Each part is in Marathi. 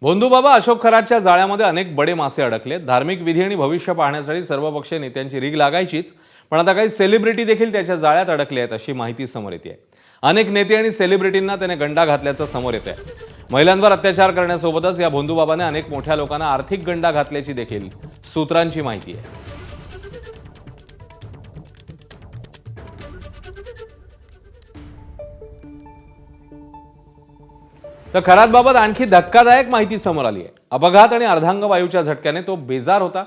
भोंदूबाबा अशोक खरातच्या जाळ्यामध्ये अनेक बडे मासे अडकले। धार्मिक विधी आणि भविष्य पाहण्यासाठी सर्वपक्षीय नेत्यांची रीग लागायचीच, पण आता काही सेलिब्रिटी देखील त्याच्या जाळ्यात अडकले आहेत अशी माहिती समोर येते। अनेक नेते आणि सेलिब्रिटींना त्याने गंडा घातल्याचं समोर येत आहे। महिलांवर अत्याचार करण्यासोबतच या भोंदूबाबाने अनेक मोठ्या लोकांना आर्थिक गंडा घातल्याची देखील सूत्रांची माहिती आहे। तर खरातबाबत आणखी धक्कादायक माहिती समोर आली आहे। अपघात आणि अर्धांग वायूच्या झटक्याने तो बेजार होता।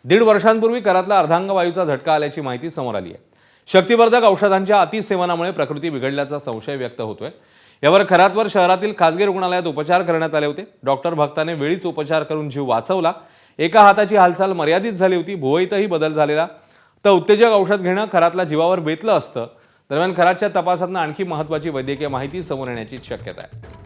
1.5 वर्षांपूर्वी खरातला अर्धांग वायूचा झटका आल्याची माहिती समोर आली आहे। शक्तिवर्धक औषधांच्या अतिसेवनामुळे प्रकृती बिघडल्याचा संशय व्यक्त होतोय। यावर खरातवर शहरातील खासगी रुग्णालयात उपचार करण्यात आले होते। डॉक्टर भक्ताने वेळीच उपचार करून जीव वाचवला। एका हाताची हालचाल मर्यादित झाली होती, भुवईतही बदल झालेला, तर उत्तेजक औषध घेणं खरातला जीवावर बेतलं असतं। दरम्यान खरातच्या तपासातून आणखी महत्त्वाची वैद्यकीय माहिती समोर येण्याची शक्यता आहे।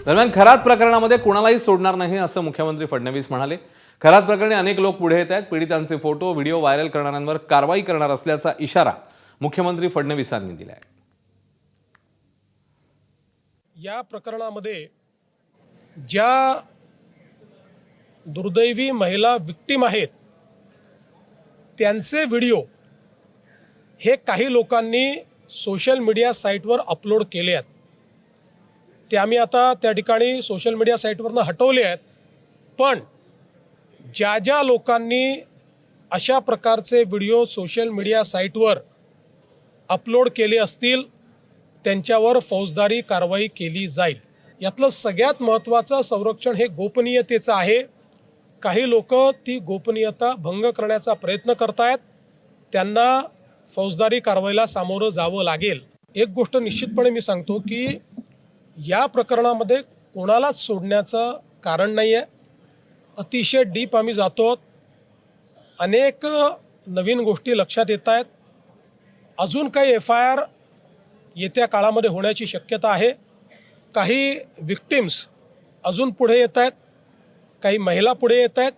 दरम्यान खरात प्रकरणामध्ये कोणालाही सोडणार नाही असं मुख्यमंत्री फडणवीस म्हणाले। खरात प्रकरणी अनेक लोक पुढे येत आहेत। पीडितांचे फोटो व्हिडिओ व्हायरल करणाऱ्यांवर कारवाई करणार असल्याचा इशारा मुख्यमंत्री फडणवीसांनी दिला आहे। या प्रकरणामध्ये ज्या दुर्दैवी महिला विक्टिम आहेत त्यांचे व्हिडिओ हे काही लोकांनी सोशल मीडिया साईटवर अपलोड केले आहेत। ते आम्ही आता त्या ठिकाणी सोशल मीडिया साईटवरनं हटवले आहेत, पण ज्या ज्या लोकांनी अशा प्रकारचे व्हिडिओ सोशल मीडिया साईटवर अपलोड केले असतील त्यांच्यावर फौजदारी कारवाई केली जाईल। यातलं सगळ्यात महत्त्वाचं संरक्षण हे गोपनीयतेचं आहे। काही लोक ती गोपनीयता भंग करण्याचा प्रयत्न करतायत, त्यांना फौजदारी कारवाईला सामोरं जावं लागेल। एक गोष्ट निश्चितपणे मी सांगतो की या प्रकरणामध्ये कोणालाच सोडण्याचं कारण नाही आहे। अतिशय डीप आम्ही जातो, अनेक नवीन गोष्टी लक्षात येत आहेत। अजून काही FIR येत्या काळामध्ये होण्याची शक्यता आहे। काही विक्टिम्स अजून पुढे येत आहेत, काही महिला पुढे येत आहेत।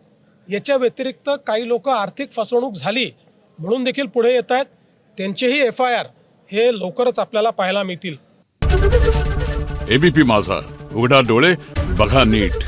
याच्या व्यतिरिक्त काही लोक आर्थिक फसवणूक झाली म्हणून देखील पुढे येत आहेत, त्यांचेही FIR हे लवकरच आपल्याला पाहायला मिळतील। ABP माझा, उघडा डोळे बघा नीट।